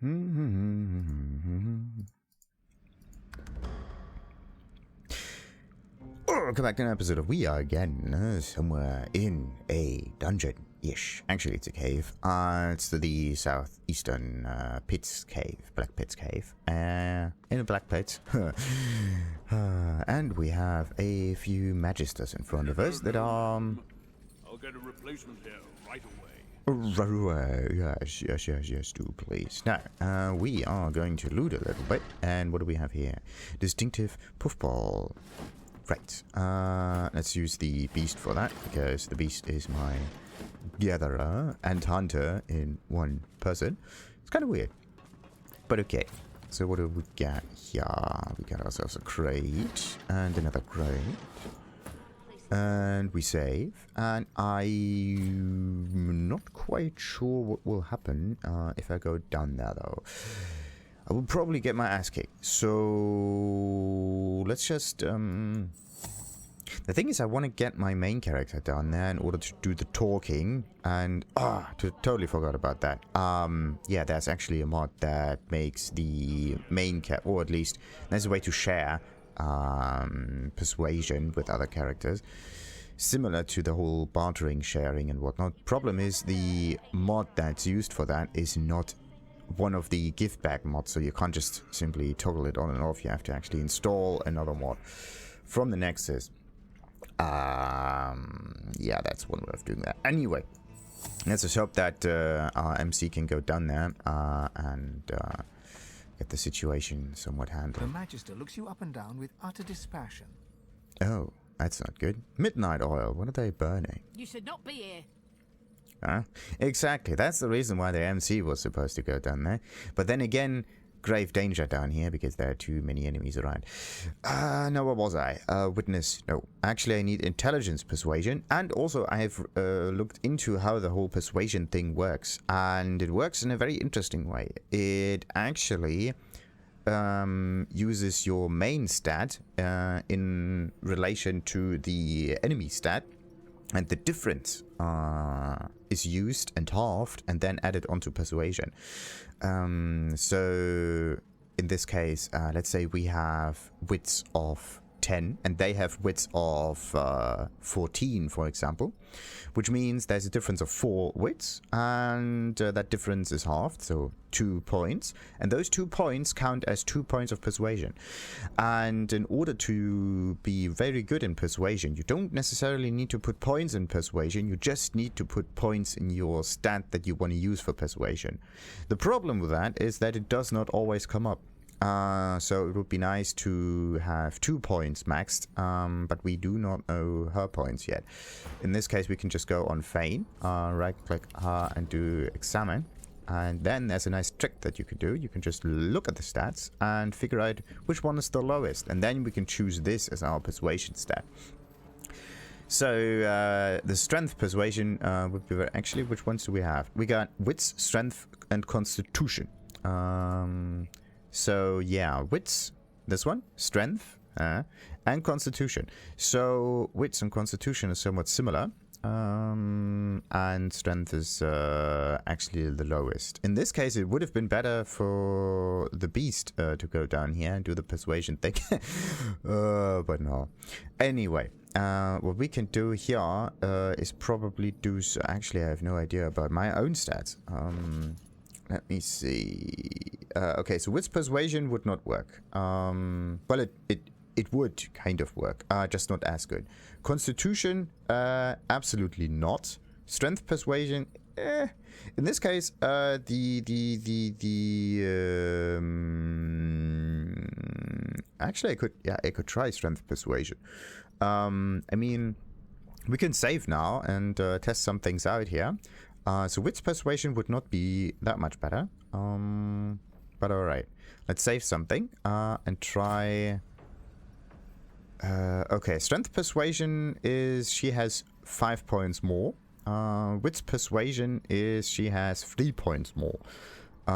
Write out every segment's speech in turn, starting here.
Welcome back to an episode of We Are Again, somewhere in a dungeon-ish. Actually, it's a cave. It's the southeastern Pits Cave, Black Pits Cave. In a Black Pit. And we have a few Magisters in front of us that are... I'll get a replacement here right away. Right away. Yes, do please. Now, we are going to loot a little bit. And what do we have here? Distinctive puffball. Right, let's use the beast for that, because the beast is my gatherer and hunter in one person. It's kind of weird, but okay. So what do we got here? We got ourselves a crate and another crate. And we save, and I'm not quite sure what will happen if I go down there, though. I will probably get my ass kicked. So let's just the thing is, I want to get my main character down there in order to do the talking. And totally forgot about that. Yeah, there's actually a mod that makes the main or at least there's a way to share persuasion with other characters, similar to the whole bartering, sharing, and whatnot. Problem is, the mod that's used for that is not one of the gift bag mods, so you can't just simply toggle it on and off. You have to actually install another mod from the Nexus. Yeah, that's one way of doing that. Anyway, let's just hope that our MC can go down there and get the situation somewhat handled. The Magister looks you up and down with utter dispassion. Oh, that's not good. Midnight oil, what are they burning? You should not be here. Huh? Exactly, that's the reason why the MC was supposed to go down there. But then again, grave danger down here because there are too many enemies around. No, what was I? Witness. No, actually I need intelligence persuasion. And also I have looked into how the whole persuasion thing works. And it works in a very interesting way. It actually uses your main stat in relation to the enemy stat. And the difference is used and halved and then added onto persuasion. So in this case, let's say we have wits of 10 and they have wits of 14, for example, which means there's a difference of 4 wits, and that difference is halved, so 2 points, and those 2 points count as 2 points of persuasion. And in order to be very good in persuasion, you don't necessarily need to put points in persuasion, you just need to put points in your stat that you want to use for persuasion. The problem with that is that it does not always come up. So it would be nice to have 2 points maxed, but we do not know her points yet. In this case, we can just go on Feign, right-click her and do Examine. And then there's a nice trick that you can do. You can just look at the stats and figure out which one is the lowest. And then we can choose this as our persuasion stat. So the strength persuasion would be actually, which ones do we have? We got wits, strength, and constitution. So yeah, wits, this one, strength, and constitution. So wits and constitution are somewhat similar, and strength is actually the lowest. In this case, it would have been better for the beast to go down here and do the persuasion thing, but no. Anyway, what we can do here is probably do. Actually, I have no idea about my own stats. Let me see. Okay, so wits persuasion would not work. Well, it would kind of work, just not as good. Constitution, absolutely not. Strength persuasion, in this case, actually, I could try strength persuasion. I mean, we can save now and test some things out here. So wits persuasion would not be that much better. But alright. Let's save something and try... okay, strength persuasion is she has 5 points more. Wits persuasion is she has 3 points more.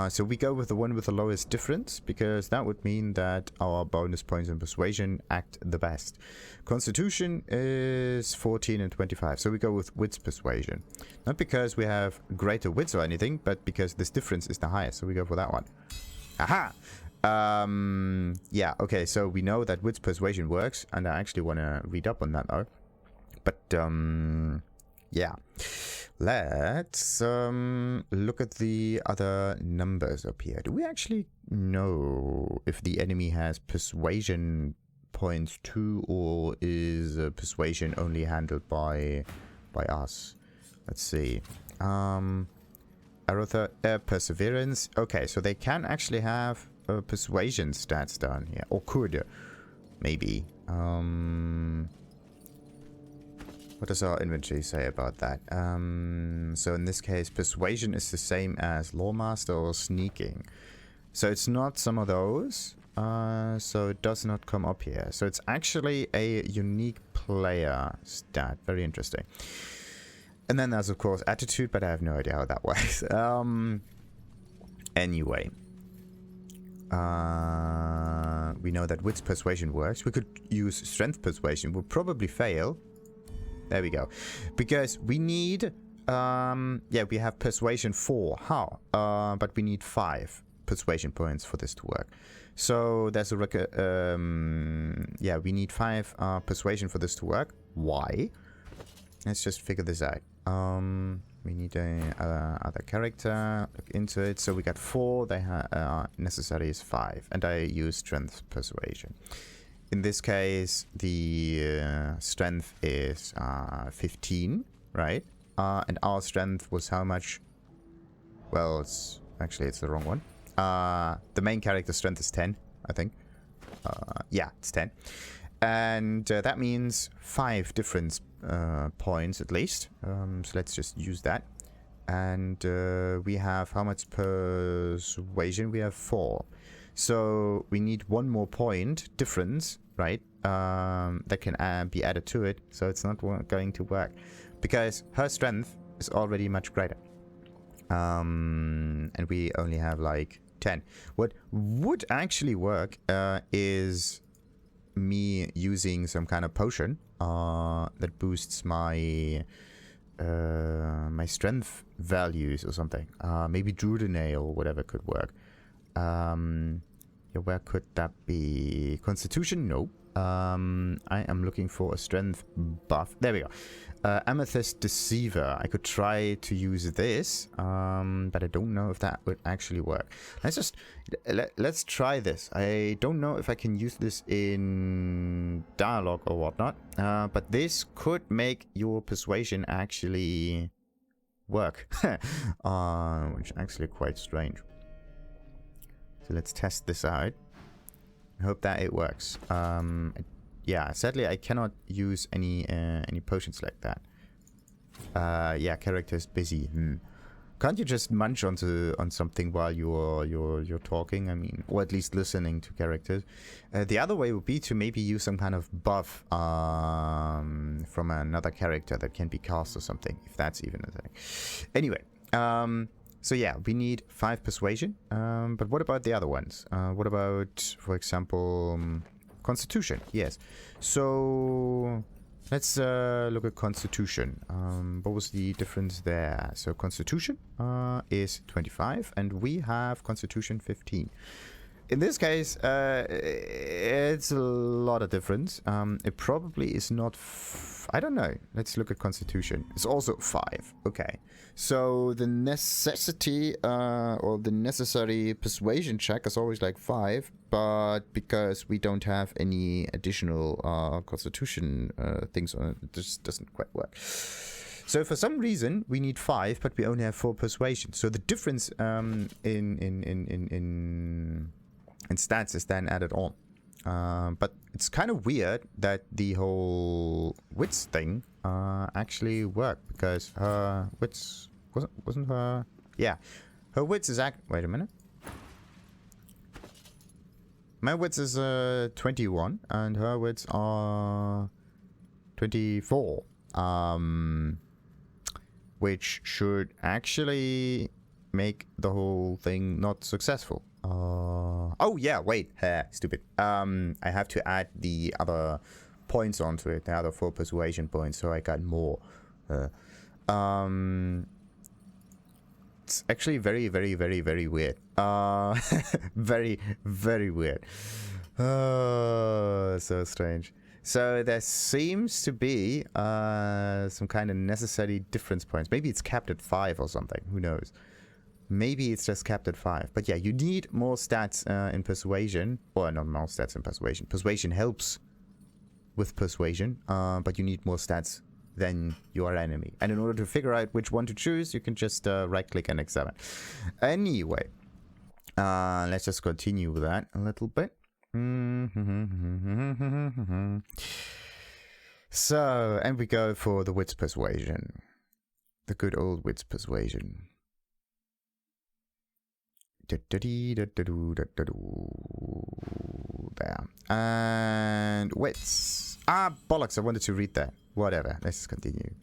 So we go with the one with the lowest difference, because that would mean that our bonus points in persuasion act the best. Constitution is 14 and 25, so we go with wits persuasion. Not because we have greater wits or anything, but because this difference is the highest, so we go for that one. Aha! Yeah, okay, so we know that wits persuasion works, and I actually want to read up on that though. But, yeah. Let's look at the other numbers up here. Do we actually know if the enemy has persuasion points too, or is persuasion only handled by us? Let's see. Perseverance. Okay, so they can actually have persuasion stats down here, or could, maybe. What does our inventory say about that? So in this case, persuasion is the same as lawmaster or sneaking. So it's not some of those. So it does not come up here. So it's actually a unique player stat. Very interesting. And then there's of course attitude, but I have no idea how that works. Anyway. We know that wits persuasion works. We could use strength persuasion. We'll probably fail. There we go. Because we need, yeah, we have persuasion 4. How? But we need 5 persuasion points for this to work. So there's a yeah, we need 5 persuasion for this to work. Why? Let's just figure this out. We need a other character. Look into it. So we got 4. They necessary is 5, and I use strength persuasion. In this case, the strength is 15, right? And our strength was how much? Well, it's the wrong one. The main character's strength is 10, I think. Yeah, it's 10. And that means 5 different points at least. So let's just use that. And we have how much persuasion? We have 4. So we need 1 more point difference, right? That can be added to it. So it's not going to work because her strength is already much greater. And we only have like 10. What would actually work is me using some kind of potion that boosts my my strength values or something. Maybe Druidine or whatever could work. Yeah, where could that be? Constitution? No. I am looking for a strength buff. There we go. Amethyst Deceiver. I could try to use this, but I don't know if that would actually work. Let's try this. I don't know if I can use this in dialogue or whatnot, but this could make your persuasion actually work, which is actually quite strange. So let's test this out. I hope that it works. Yeah, sadly I cannot use any potions like that. Yeah, character is busy. Can't you just munch on something while you're talking? I mean, or at least listening to characters. The other way would be to maybe use some kind of buff from another character that can be cast or something, if that's even a thing. Anyway, so yeah, we need 5 persuasion. But what about the other ones? What about, for example, Constitution? Yes. So let's look at Constitution. What was the difference there? So Constitution is 25, and we have Constitution 15. In this case, it's a lot of difference. It probably is not... I don't know. Let's look at Constitution. It's also 5. Okay. So the necessity or the necessary persuasion check is always like 5. But because we don't have any additional Constitution things on it, it just doesn't quite work. So for some reason, we need 5, but we only have 4 persuasion. So the difference in stats is then added on. But it's kind of weird that the whole wits thing actually worked, because her wits wasn't her... Yeah, her wits is wait a minute. My wits is 21 and her wits are 24. Which should actually make the whole thing not successful. Oh yeah, wait, stupid. I have to add the other points onto it, the other 4 persuasion points, so I got more. It's actually very, very, very, very weird. Very, very weird. So strange. So there seems to be some kind of necessary difference points. Maybe it's capped at 5 or something. Who knows? Maybe it's just capped at 5. But yeah, you need more stats in persuasion. Or not more stats in persuasion. Persuasion helps with persuasion, but you need more stats than your enemy. And in order to figure out which one to choose, you can just right-click and examine. Anyway, let's just continue with that a little bit. So, and we go for the wits persuasion. The good old wits persuasion. There. And wits. Ah, bollocks, I wanted to read that. Whatever, let's just continue.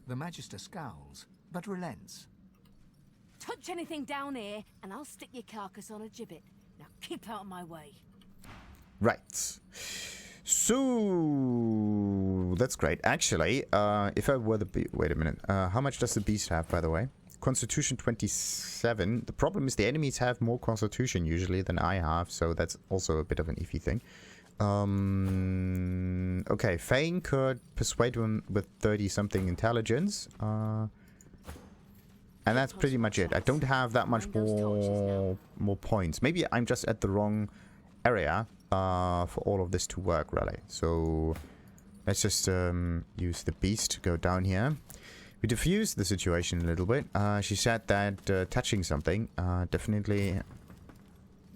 The Magister scowls, but relents. Touch anything down here, and I'll stick your carcass on a gibbet. Now keep out of my way. Right. So that's great. Actually, if I were the wait a minute. How much does the beast have, by the way? Constitution 27. The problem is the enemies have more Constitution usually than I have, so that's also a bit of an iffy thing. Okay, Fane could persuade him with 30-something intelligence. And that's pretty much it. I don't have that much more points. Maybe I'm just at the wrong area for all of this to work, really. So let's just use the beast to go down here. We diffuse the situation a little bit. She said that touching something definitely...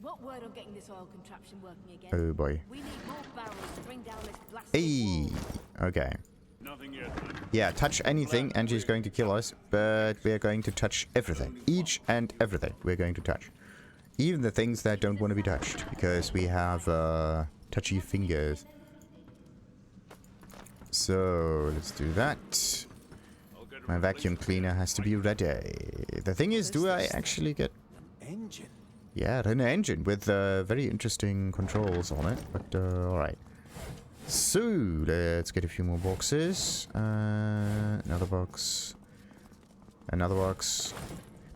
What word on getting this oil contraption working again? Oh boy. We need more barrels to bring down this blasted Hey! wall. Okay. Nothing yet. Yeah, touch anything and she's going to kill us, but we're going to touch everything. Each and everything we're going to touch. Even the things that don't want to be touched, because we have touchy fingers. So, let's do that. My vacuum cleaner has to be ready. The thing is, do I actually get... Engine. Yeah, an engine with very interesting controls on it, but alright. So, let's get a few more boxes. Another box. Another box.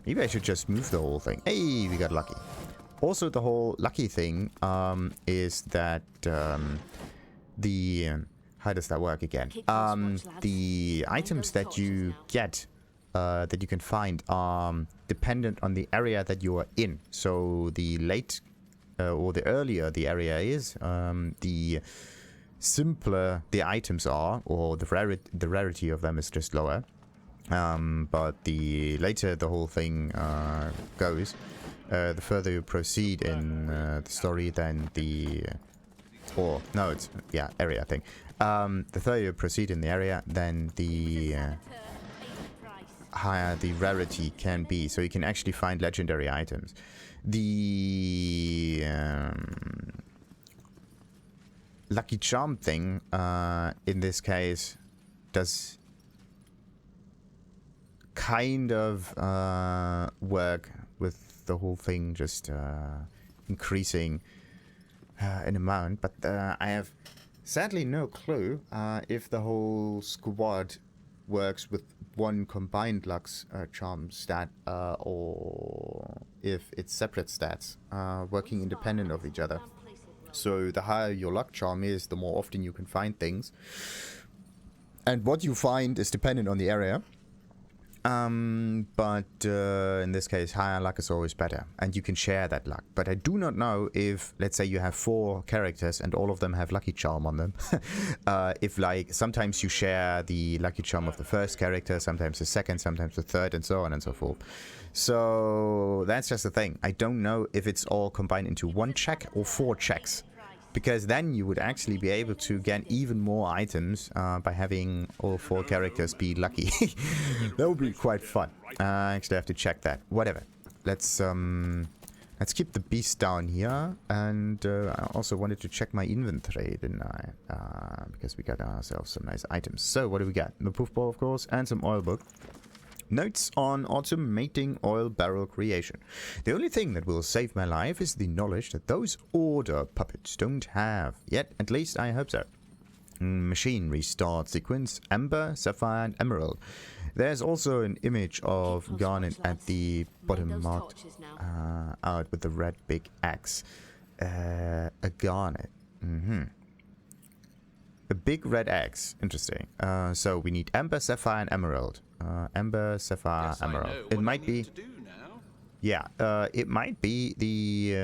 Maybe I should just move the whole thing. Hey, we got lucky. Also, the whole lucky thing is that the... how does that work again? The items that you get, that you can find, are dependent on the area that you are in. So, the late or the earlier the area is, the simpler the items are, or the rarity of them is just lower. But the later the whole thing goes, the further you proceed in the story, then the... or, no, it's, yeah, area thing. The further you proceed in the area, then the higher the rarity can be. So you can actually find legendary items. The... Lucky Charm thing, in this case, does kind of work with the whole thing just increasing in amount, but I have sadly no clue if the whole squad works with one combined luck charm stat or if it's separate stats working independent of each other. So the higher your luck charm is, the more often you can find things. And what you find is dependent on the area. But in this case, higher luck is always better. And you can share that luck. But I do not know if, let's say you have 4 characters and all of them have lucky charm on them. If like, sometimes you share the lucky charm of the first character, sometimes the second, sometimes the third, and so on and so forth. So that's just the thing. I don't know if it's all combined into 1 check or 4 checks. Because then you would actually be able to get even more items by having all 4 characters be lucky. That would be quite fun. I actually have to check that. Whatever. Let's keep the beast down here. And I also wanted to check my inventory, didn't I? Because we got ourselves some nice items. So what do we got? The poof ball, of course, and some oil book. Notes on automating oil barrel creation. The only thing that will save my life is the knowledge that those order puppets don't have. Yet, at least I hope so. Machine restart sequence, Amber, Sapphire and Emerald. There's also an image of Garnet at the bottom marked out with the red big axe. A Garnet. A big red axe. Interesting. So we need Amber, Sapphire and Emerald. Amber, Sapphire, Emerald. It might be... Yeah, it might be the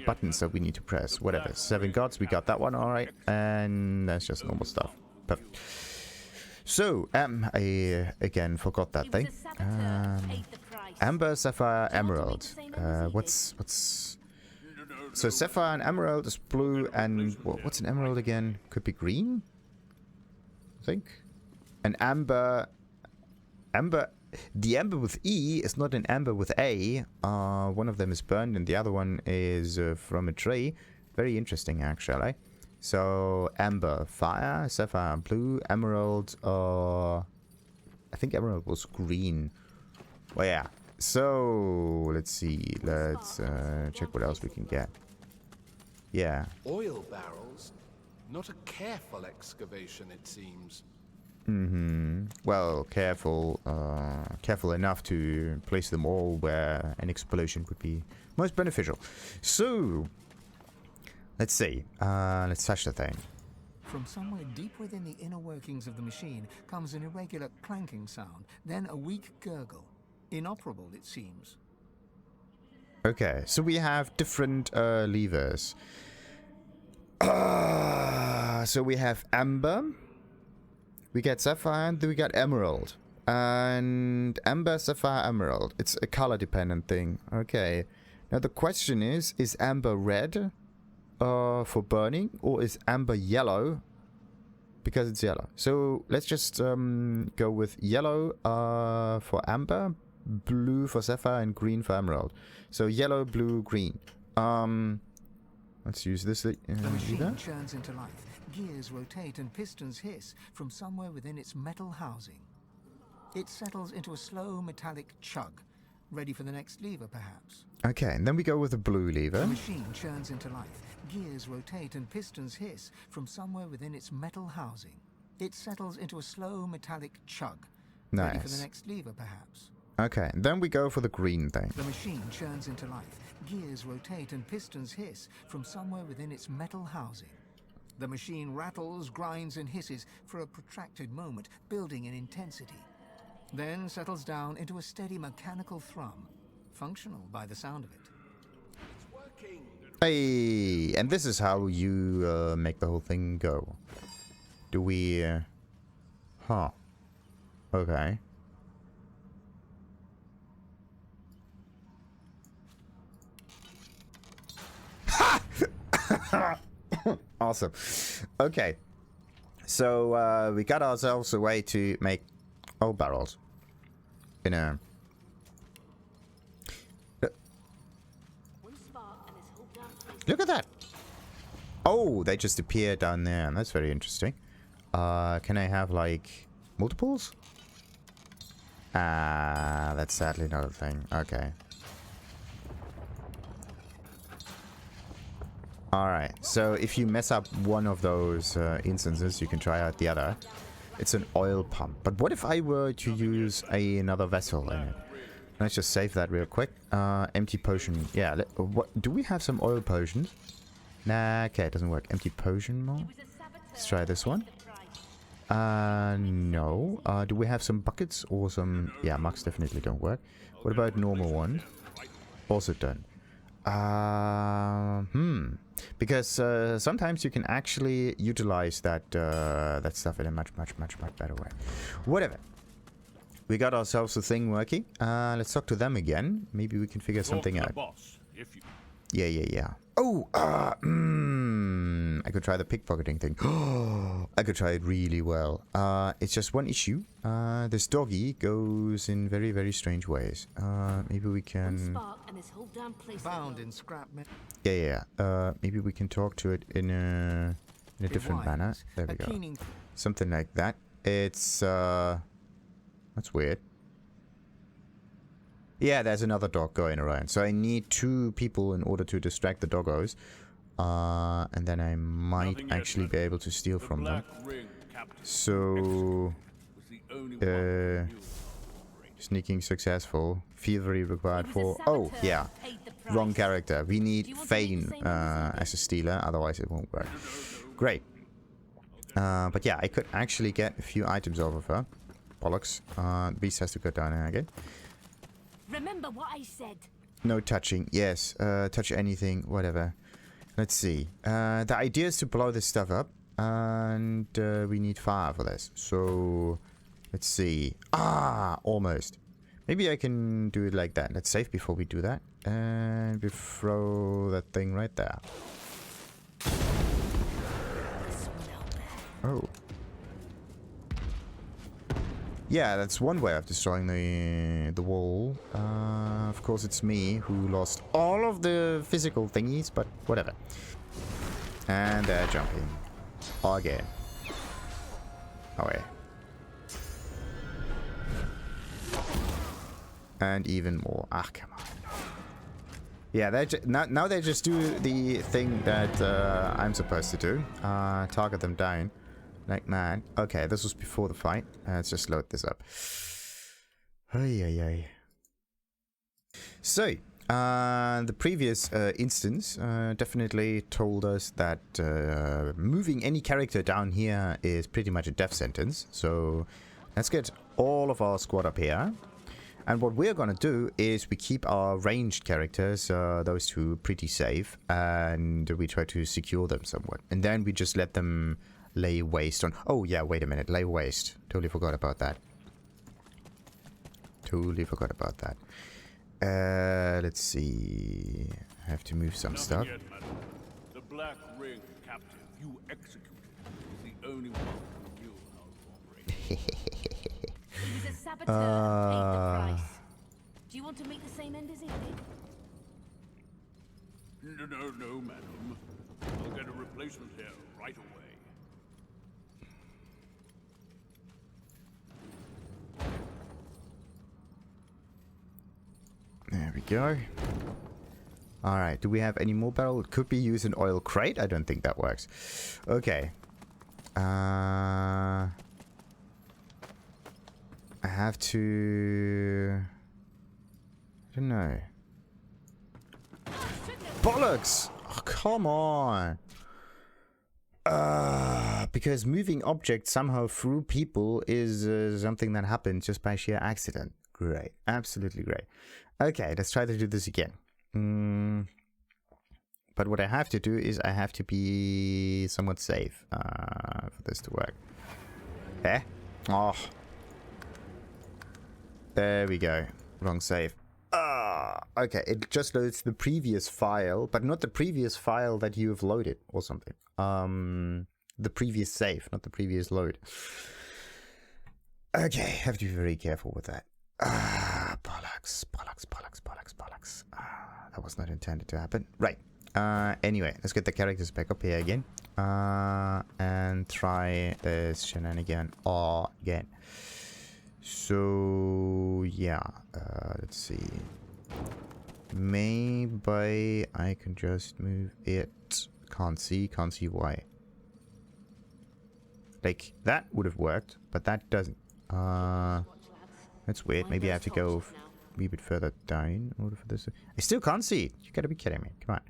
buttons that we need to press. Whatever. 7 gods, we got that one, alright. And that's just normal stuff. Perfect. So, I again forgot that thing. Amber, Sapphire, Emerald. What's... So Sapphire and Emerald is blue, and what's an Emerald again? Could be green? I think. And Amber... The Amber with E is not an Amber with A. One of them is burned and the other one is from a tree. Very interesting, actually. So, Amber, fire, Sapphire, blue, Emerald, I think Emerald was green. Well, yeah. So, let's see. Let's check what else we can get. Yeah. Oil barrels? Not a careful excavation, it seems. Well, careful enough to place them all where an explosion would be most beneficial. So, let's see. Let's touch the thing. From somewhere deep within the inner workings of the machine comes an irregular clanking sound, then a weak gurgle. Inoperable, it seems. Okay, so we have different levers. So we have Amber. We get Sapphire and we got Emerald. And Amber, Sapphire, Emerald. It's a color dependent thing. Okay. Now the question is Amber red for burning or is Amber yellow because it's yellow? So let's just go with yellow for Amber, blue for Sapphire and green for Emerald. So yellow, blue, green. Let's use this the machine churns into life. Gears rotate and pistons hiss from somewhere within its metal housing. It settles into a slow metallic chug, ready for the next lever perhaps. Okay, and then we go with the blue lever. The machine churns into life. Gears rotate and pistons hiss from somewhere within its metal housing. It settles into a slow metallic chug, ready for the next lever perhaps. Okay, and then we go for the green thing. The machine churns into life. Gears rotate and pistons hiss from somewhere within its metal housing. The machine rattles, grinds, and hisses for a protracted moment, building in intensity. Then settles down into a steady mechanical thrum, functional by the sound of it. It's working. Hey, and this is how you make the whole thing go. Do we... Huh. Okay. Awesome. Okay. So, we got ourselves a way to make oil barrels. In a... Look at that! Oh, they just appear down there. That's very interesting. Can I have, like, multiples? That's sadly not a thing. Okay. Alright, so if you mess up one of those instances, you can try out the other. It's an oil pump. But what if I were to use another vessel in it? Let's just save that real quick. Empty potion. Yeah, what, do we have some oil potions? Nah, okay, it doesn't work. Empty potion more? Let's try this one. No. Do we have some buckets or some... Yeah, mugs definitely don't work. What about normal ones? Also done. Because sometimes you can actually utilize that that stuff in a much better way. Whatever. We got ourselves a thing working. Let's talk to them again. Maybe we can figure something out. Yeah. Oh, I could try the pickpocketing thing. I could try it really well. It's just one issue. This doggy goes in very strange ways. Maybe we can... Bound in scrap metal. Yeah. Maybe we can talk to it in a different manner. There we go. Something like that. It's... That's weird. Yeah, there's another dog going around. So I need 2 people in order to distract the doggos. And then I might Nothing yet, actually be madam. able to steal The from them. Black Ring, Captain. So, Was the only one who knew how to operate it. sneaking successful. Thievery required He was a for... Oh, saboteur, yeah. paid the price. Wrong character. We need Do you want to make Fane the same as he as a stealer, otherwise it won't work. Great. But yeah, I could actually get a few items off of her. Bollocks. The beast has to go down here again. Remember what I said. No touching. Yes. Touch anything. Whatever. Let's see. The idea is to blow this stuff up. And we need fire for this. So, let's see. Ah, almost. Maybe I can do it like that. Let's save before we do that. And we throw that thing right there. Oh. Yeah, that's one way of destroying the wall. Of course, it's me who lost all of the physical thingies, but whatever. And they're jumping. Again. Away. And even more. Ah, come on. Yeah, now they just do the thing that I'm supposed to do. Target them down. Like mad. Okay, this was before the fight. Let's just load this up. Ay, ay, ay. So, the previous instance definitely told us that moving any character down here is pretty much a death sentence. So, let's get all of our squad up here. And what we're gonna do is we keep our ranged characters, those two, pretty safe. And we try to secure them somewhat. And then we just let them lay waste on... Oh, yeah, wait a minute. Lay waste. Totally forgot about that. Totally forgot about that. Let's see. I have to move some stuff. Yet, madam. The Black Ring, Captain, you executed, was the only one who knew how to operate it. He was a saboteur and paid the price. Do you want to meet the same end as he did? No, madam. I'll get a replacement here right away. There we go. Alright, do we have any more barrel? It could be used an oil crate. I don't think that works. Okay. I have to... I don't know. Bollocks! Oh, come on! Because moving objects somehow through people is something that happens just by sheer accident. Great. Absolutely great. Okay, let's try to do this again. But what I have to do is I have to be somewhat safe for this to work. Eh? Oh. There we go. Wrong save. Okay, it just loads the previous file, but not the previous file that you have loaded or something. The previous save, not the previous load. Okay, have to be very careful with that. Bollocks. That was not intended to happen. Right. Anyway, let's get the characters back up here again. And try this shenanigan again. So, yeah. Let's see. Maybe I can just move it. Can't see why. Like, that would have worked, but that doesn't. That's weird. Maybe I have to go a wee bit further down in order for this. I still can't see it. You gotta be kidding me. Come on.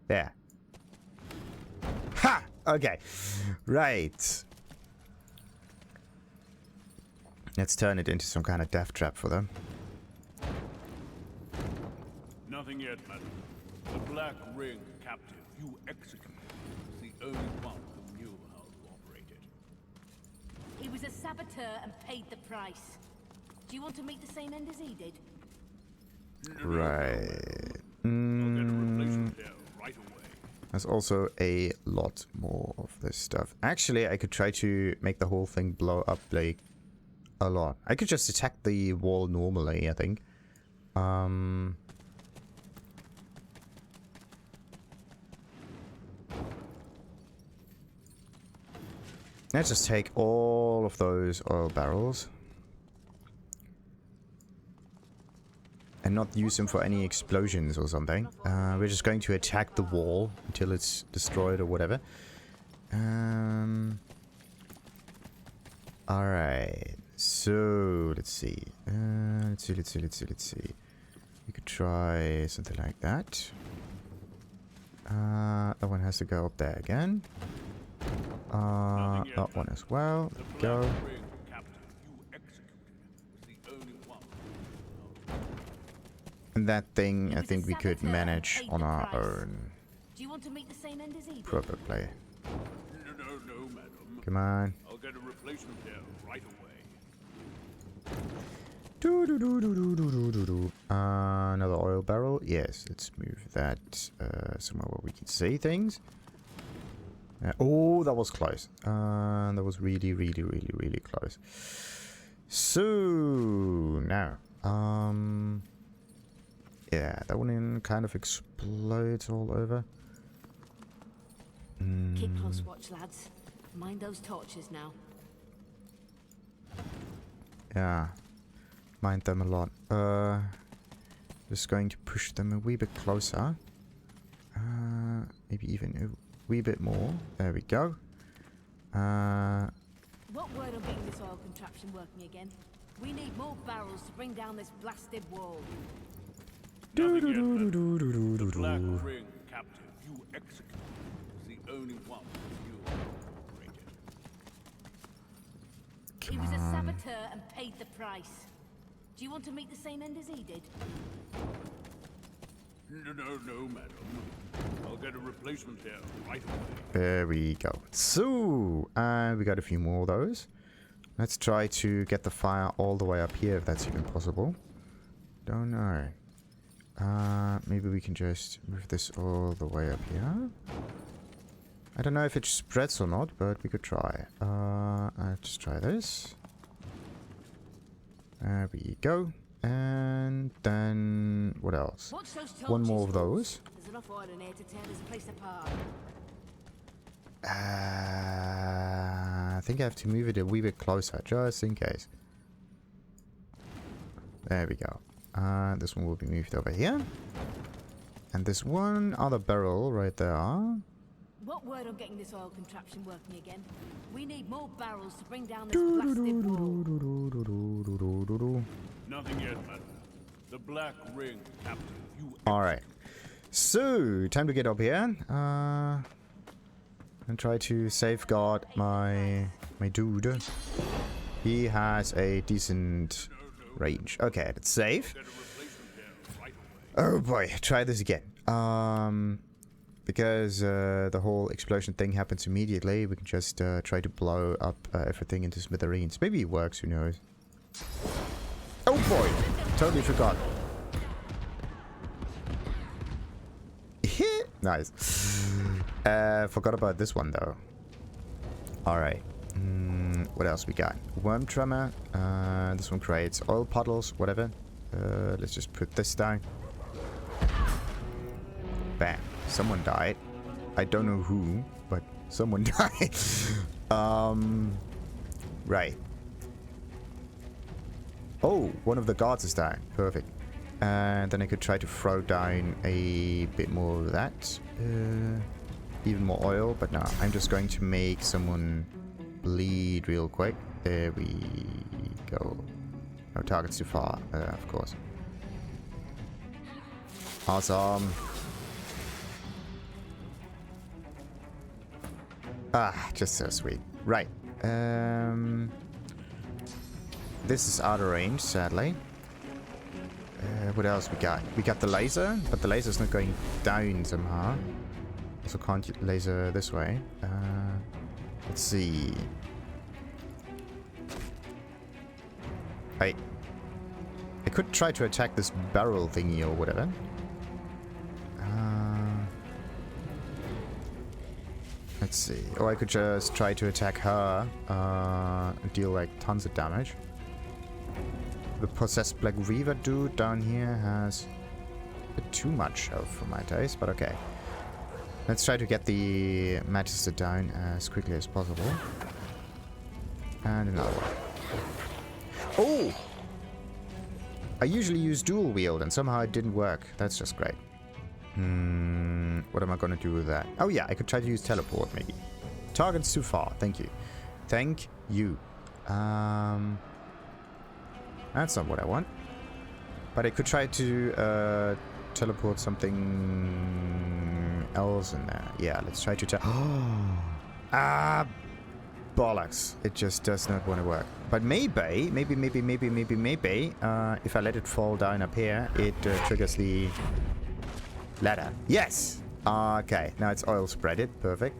There. Ha! Okay. Right. Let's turn it into some kind of death trap for them. Nothing yet, madam. The Black Ring, Captain, you executed, was the only one who knew how to operate it. He was a saboteur and paid the price. Do you want to meet the same end as he did? Right. I'll get a replacement here right away. There's also a lot more of this stuff. Actually, I could try to make the whole thing blow up like a lot. I could just attack the wall normally, I think. Let's just take all of those oil barrels. and not use them for any explosions or something. We're just going to attack the wall until it's destroyed or whatever. Alright, so let's see. Let's see. We could try something like that. That one has to go up there again. That one as well. There we go. And that thing, I think we could manage on our own. Do you want to meet the same end as he did? Proper play. No, madam. Come on. I'll get a replacement here right away. Another oil barrel. Yes, let's move that somewhere where we can see things. Oh, that was close. That was really close. So now, yeah, that one kind of explodes all over. Keep close watch, lads. Mind those torches now. Yeah, mind them a lot. Just going to push them a wee bit closer. Maybe even a wee bit more. There we go. What word on getting this oil contraption working again? We need more barrels to bring down this blasted wall. Nothing yet, madam. The Black Ring captive you executed is the only one you break it. He was a saboteur and paid the price. Do you want to meet the same end as he did? No, madam. I'll get a replacement here right away. There we go. So, we got a few more of those. Let's try to get the fire all the way up here if that's even possible. Don't know. Maybe we can just move this all the way up here. I don't know if it spreads or not, but we could try. Let's try this. There we go. And then what else? One more of those. There's enough oil in here to tear this place apart. I think I have to move it a wee bit closer, just in case. There we go. This one will be moved over here. And this one other barrel right there. What word on getting this oil contraption working again? We need more barrels to bring down this blasted wall. Nothing yet, madam. The Black Ring captive you. Alright. So, time to get up here. And try to safeguard my dude. He has a decent range. Okay, let's save. Oh boy, try this again. Because the whole explosion thing happens immediately, we can just try to blow up everything into smithereens. Maybe it works, who knows. Oh boy, totally forgot. Nice. Forgot about this one though. Alright. What else we got? Worm tremor. This one creates oil puddles, whatever. Let's just put this down. Bam. Someone died. I don't know who, but someone died. Right. Oh, one of the guards is down. Perfect. And then I could try to throw down a bit more of that. Even more oil, but no. I'm just going to make someone bleed real quick. There we go. No targets too far, of course. Awesome. Ah, just so sweet. Right. This is out of range, sadly. What else we got? We got the laser, but the laser's not going down somehow. Also can't laser this way. Let's see. I could try to attack this barrel thingy or whatever. Let's see. Or I could just try to attack her and deal like tons of damage. The possessed Black Reaver dude down here has a bit too much health for my taste, but okay. Let's try to get the Magister down as quickly as possible. And another one. Oh! I usually use dual wield and somehow it didn't work. That's just great. What am I gonna do with that? Oh yeah, I could try to use teleport maybe. Target's too far. Thank you. Thank you. That's not what I want. But I could try to teleport something else in there. Yeah, let's try to bollocks. It just does not want to work. But maybe, if I let it fall down up here, it triggers the ladder. Yes! Okay, now it's oil spreaded. Perfect.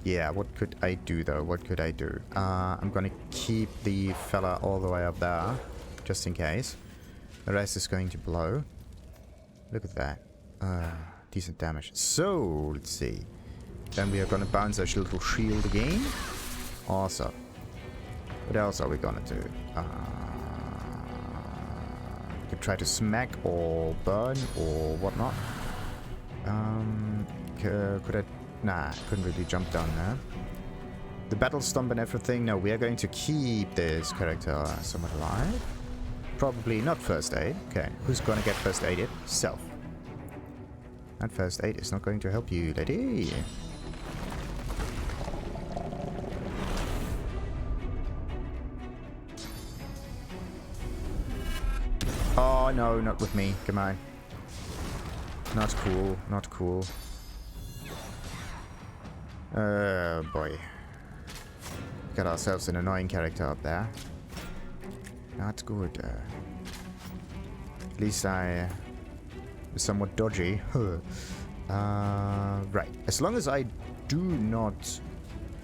Yeah, what could I do though? What could I do? I'm gonna keep the fella all the way up there, just in case. The rest is going to blow. Look at that. Decent damage. So, let's see. Then we are gonna bounce our little shield again. Awesome. What else are we gonna do? We could try to smack or burn or whatnot. Could I... Nah, couldn't really jump down there. The battle stomp and everything. No, we are going to keep this character somewhat alive. Probably not first aid. Okay, who's gonna get first aided? Self. And first aid is not going to help you, lady. Oh no, not with me. Come on. Not cool. Not cool. Oh boy. Got ourselves an annoying character up there. Not good. At least I was somewhat dodgy. Right. As long as I do not...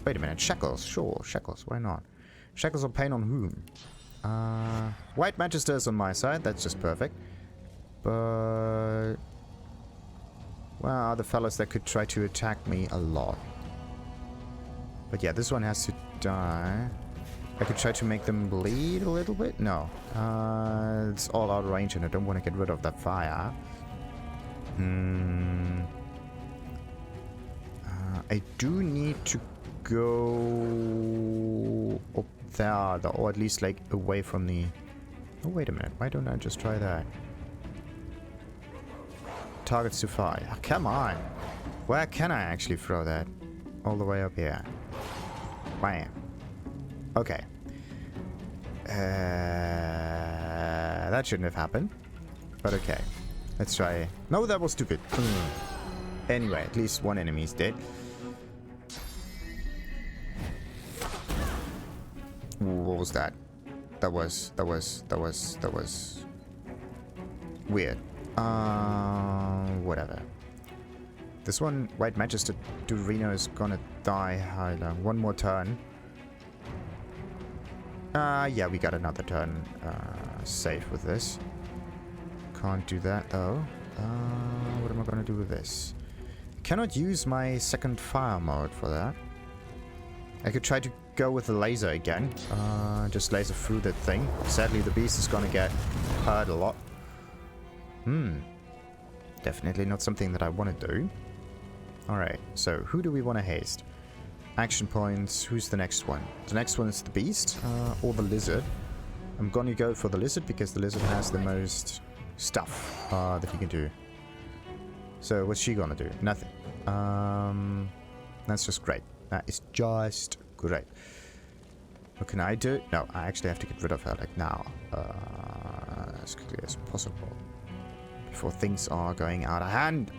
Wait a minute. Shackles. Sure. Shackles. Why not? Shackles of pain on whom? White Magister is on my side. That's just perfect. But... well, the fellas that could try to attack me a lot. But yeah, this one has to die. I could try to make them bleed a little bit. No. It's all out of range and I don't want to get rid of that fire. I do need to go up there, or at least like away from the... Oh, wait a minute. Why don't I just try that? Target's too far. Oh, come on. Where can I actually throw that? All the way up here. Bam. Okay. That shouldn't have happened. But okay. Let's try. No, that was stupid. Anyway, at least one enemy is dead. What was that? That was weird. Whatever. This one, White Magister Durino is gonna die. How long? One more turn. Yeah, we got another turn safe with this. Can't do that though. What am I gonna do with this? Cannot use my second fire mode for that. I could try to go with the laser again. Just laser through that thing. Sadly, the beast is gonna get hurt a lot. Definitely not something that I want to do. Alright, so who do we want to haste? Action points. Who's the next one? The next one is the beast or the lizard. I'm gonna go for the lizard because the lizard has the most stuff that he can do. So what's she gonna do? Nothing. That's just great. That is just great. What can I do? No, I actually have to get rid of her like now. As quickly as possible. Before things are going out of hand.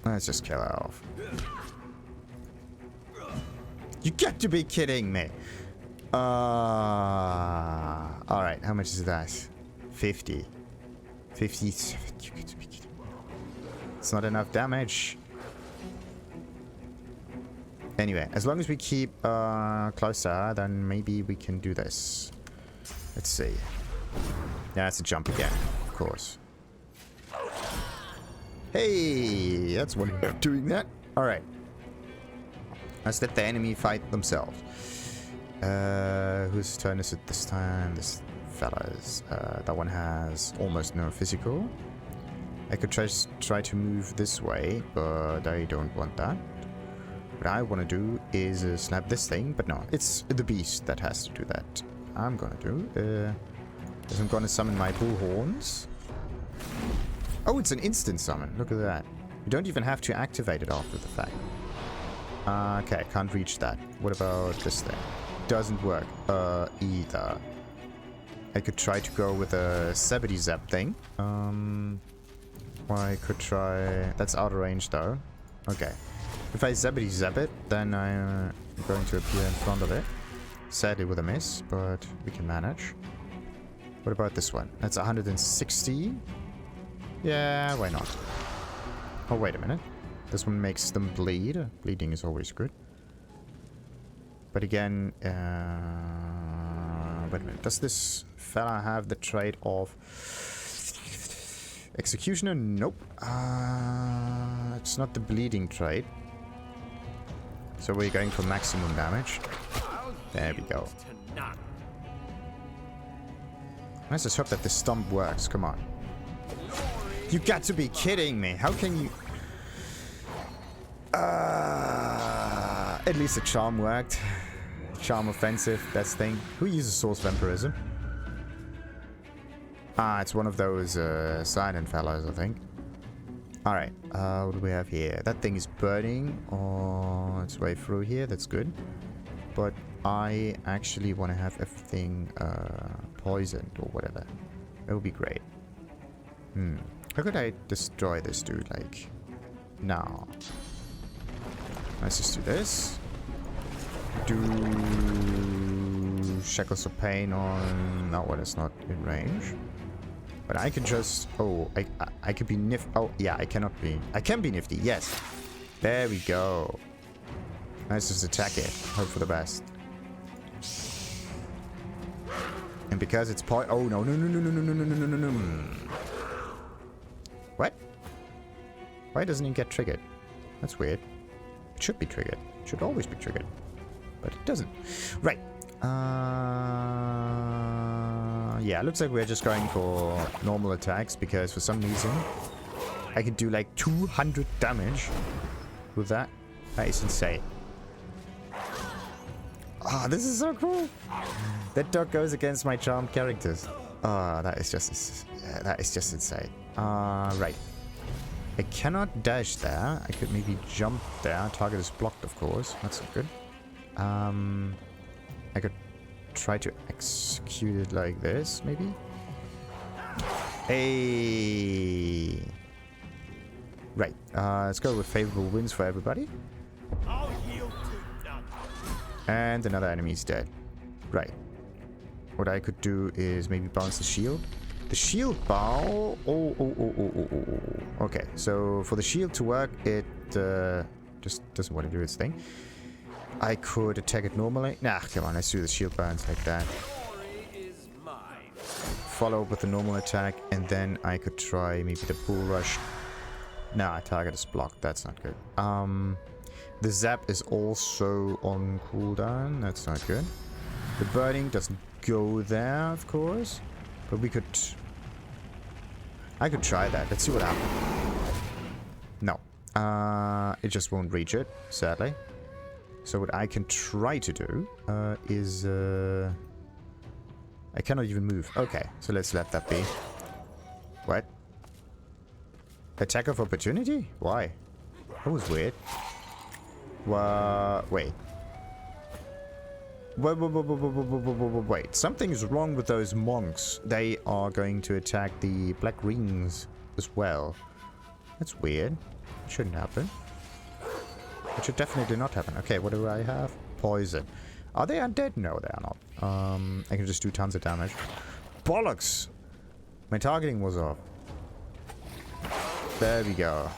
Let's just kill her off. You got to be kidding me. Alright, how much is that? 50. 57. You got to be kidding me. It's not enough damage. Anyway, as long as we keep closer, then maybe we can do this. Let's see. Yeah, it's a jump again, of course. Hey, that's one way of doing that. Alright. Let's let the enemy fight themselves. Whose turn is it this time? This fella's. That one has almost no physical. I could try to move this way, but I don't want that. What I want to do is slap this thing, but no, it's the beast that has to do that. I'm gonna do is I'm gonna summon my bullhorns. Oh, it's an instant summon. Look at that. You don't even have to activate it after the fact. Okay, can't reach that. What about this thing? Doesn't work either. I could try to go with a Zebedee Zap thing. Or I could try... That's out of range though. Okay. If I Zebedee Zap it, then I'm going to appear in front of it. Sadly with a miss, but we can manage. What about this one? That's 160. Yeah, why not? Oh, wait a minute. This one makes them bleed. Bleeding is always good. But again, wait a minute. Does this fella have the trait of Executioner? Nope. It's not the bleeding trait. So we're going for maximum damage. There we go. Let's just hope that this stomp works. Come on. You got to be kidding me. How can you... at least the charm worked. Charm offensive, best thing. Who uses Source Vampirism? Ah, it's one of those silent fellows, I think. Alright, what do we have here? That thing is burning on its way through here. That's good. But I actually want to have everything poisoned or whatever. That would be great. How could I destroy this dude? Like, no. Let's just do this. Do Shackles of Pain on... No, well, it's not in range. But I can just... Oh, I could be nifty. Oh, yeah, I cannot be... I can be nifty, yes. There we go. Let's just attack it. Hope for the best. And because it's point... Oh, no, no, no, no, no, no, no, no, no, no, no. What? Why doesn't it get triggered? That's weird. It should be triggered. It should always be triggered. But it doesn't. Right. Yeah, looks like we're just going for normal attacks because for some reason I could do like 200 damage with that. That is insane. Ah, this is so cool. That dog goes against my charmed characters. Ah, that is just insane. Right. I cannot dash there. I could maybe jump there. Target is blocked, of course. That's not good. I could try to execute it like this, maybe? Hey. Right. Let's go with favorable wins for everybody. And another enemy is dead. Right. What I could do is maybe bounce the shield. The shield bow... Oh. Okay, so for the shield to work, it just doesn't want to do its thing. I could attack it normally. Nah, come on, let's do the shield bounce like that. Follow up with the normal attack, and then I could try maybe the bull rush. Nah, target is blocked. That's not good. The zap is also on cooldown. That's not good. The burning doesn't go there, of course. But we could... I could try that. Let's see what happens. No. It just won't reach it, sadly. So what I can try to do is... I cannot even move. Okay, so let's let that be. What? Attack of opportunity? Why? That was weird. Wait. Wait. Something is wrong with those monks. They are going to attack the black rings as well. That's weird. It shouldn't happen. It should definitely not happen. Okay, what do I have? Poison. Are they undead? No, they are not. I can just do tons of damage. Bollocks! My targeting was off. There we go.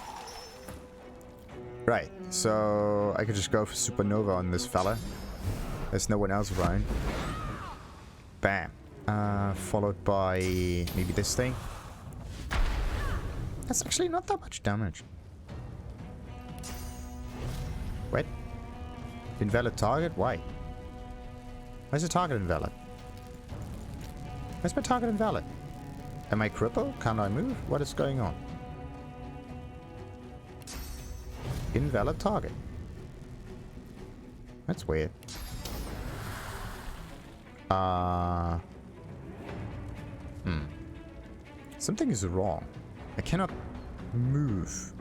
Right, so I could just go for Supernova on this fella. There's no one else around. Bam. Followed by maybe this thing. That's actually not that much damage. Wait. Invalid target? Why? Why's the target invalid? Why's my target invalid? Am I crippled? Can't I move? What is going on? Invalid target. That's weird. Something is wrong. I cannot move.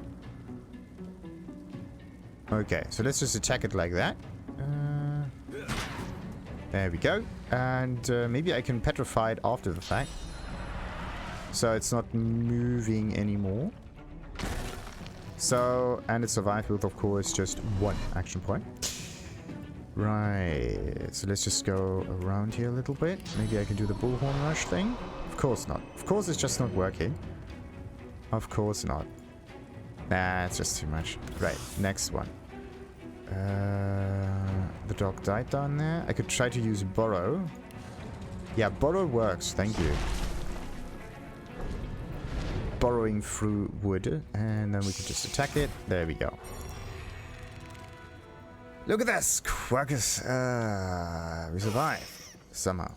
Okay, so let's just attack it like that. There we go. And maybe I can petrify it after the fact. So it's not moving anymore. So, and it survived with, of course, just 1 action point. Right, so let's just go around here a little bit. Maybe I can do the bullhorn rush thing. Of course not. Of course it's just not working. Of course not. Nah, it's just too much. Right, next one. The dog died down there. I could try to use Burrow. Yeah, Burrow works, thank you. Burrowing through wood, and then we can just attack it. There we go. Look at this! Quackers! We survive. Somehow.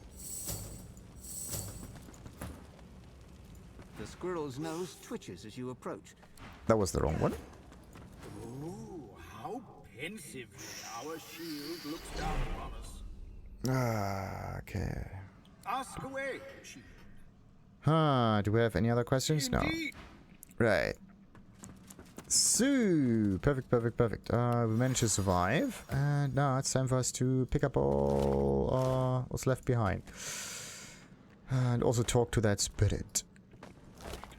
The squirrel's nose twitches as you approach. That was the wrong one. Oh, how pensively our shield looks down upon us. Okay. Ask away, shield. Do we have any other questions? No. Indeed. Right. So, perfect. We managed to survive, and now it's time for us to pick up all what's left behind. And also talk to that spirit.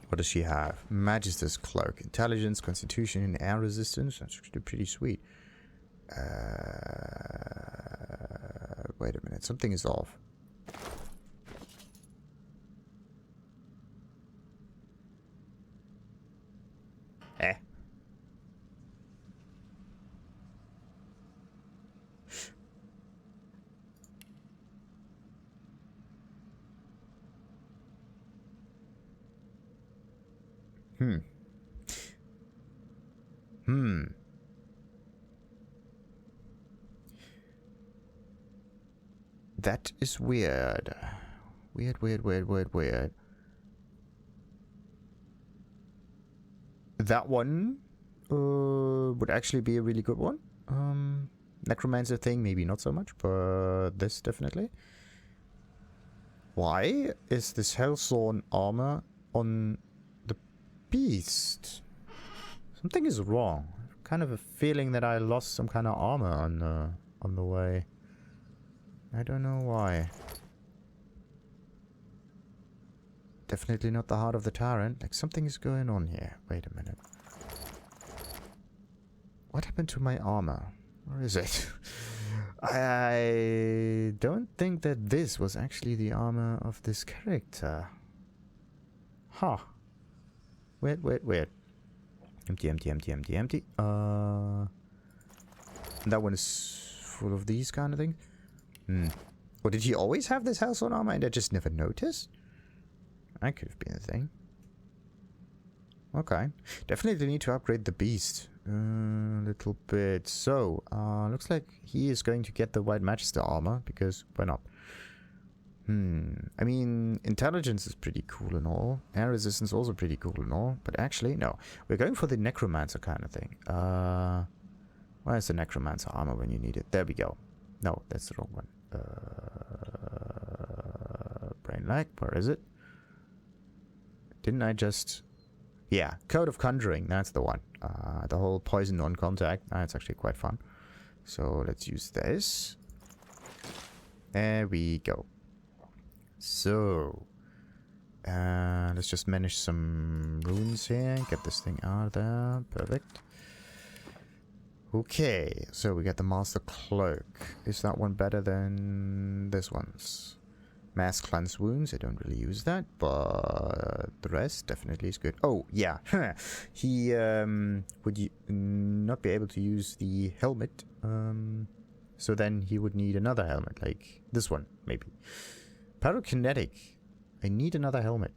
What does she have? Magister's cloak. Intelligence, constitution, and air resistance. That's actually pretty sweet. Wait a minute. Something is off. Eh? That is weird. Weird. That one would actually be a really good one. Necromancer thing, maybe not so much, but this definitely. Why is this Hellthorn armor on the beast? Something is wrong. Kind of a feeling that I lost some kind of armor on the way. I don't know why. Definitely not the heart of the tyrant. Like, something is going on here. Wait a minute. What happened to my armor? Where is it? I don't think that this was actually the armor of this character. Huh. Weird. Empty. That one is full of these kind of things. Or did he always have this Hellthorn armor and I just never noticed? That could have been a thing. Okay. Definitely need to upgrade the beast a little bit. So, looks like he is going to get the White Magister armor, because why not? I mean, intelligence is pretty cool and all. Air resistance also pretty cool and all. But actually, no. We're going for the Necromancer kind of thing. Where's the Necromancer armor when you need it? There we go. No, that's the wrong one. Brain lag, where is it? Didn't I just... Yeah, Code of Conjuring, that's the one. The whole poison on contact, that's actually quite fun. So let's use this. There we go. So, let's just manage some runes here. Get this thing out of there. Perfect. Okay, so we got the Master Cloak. Is that one better than this one's? Mass Cleanse Wounds, I don't really use that, but the rest definitely is good. Oh, yeah. He would not be able to use the helmet. So then he would need another helmet, like this one, maybe. Pyrokinetic. I need another helmet.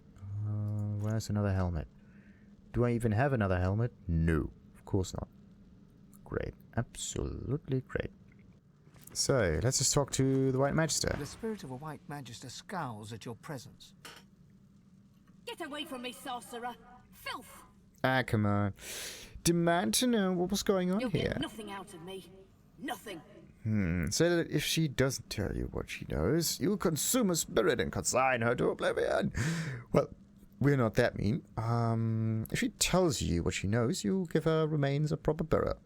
Where's another helmet? Do I even have another helmet? No, of course not. Great. Absolutely great. So, let's just talk to the White Magister. The spirit of a White Magister scowls at your presence. Get away from me, sorcerer! Filth! Ah, come on. Demand to know what was going on You'll here. get nothing out of me. Nothing. So that if she doesn't tell you what she knows, you consume a spirit and consign her to oblivion. Well, we're not that mean. If she tells you what she knows, you give her remains of proper burial.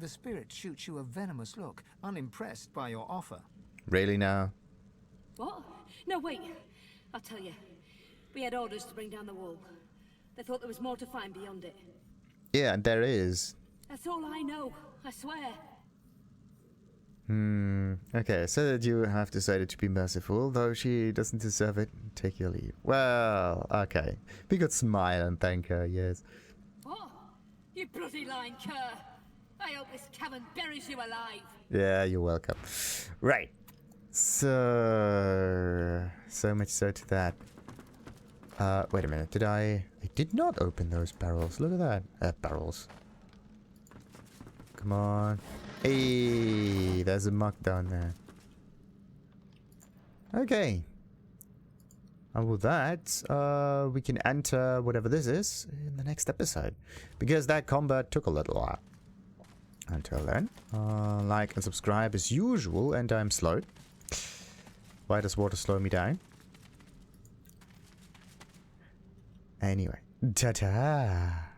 The spirit shoots you a venomous look, unimpressed by your offer. Really now? What? No, wait. I'll tell you. We had orders to bring down the wall. They thought there was more to find beyond it. Yeah, and there is. That's all I know, I swear. Okay, so that you have decided to be merciful, though she doesn't deserve it, take your leave. Well, okay. We could smile and thank her, yes. What? You bloody lying cur! I hope this cavern buries you alive! Yeah, you're welcome. Right. So much so to that. Wait a minute, did I did not open those barrels. Look at that. Barrels. Come on. Hey, there's a mug down there. Okay. And with that, we can enter whatever this is in the next episode. Because that combat took a little while. Until then, like and subscribe as usual, and I'm slowed. Why does water slow me down? Anyway, ta-ta!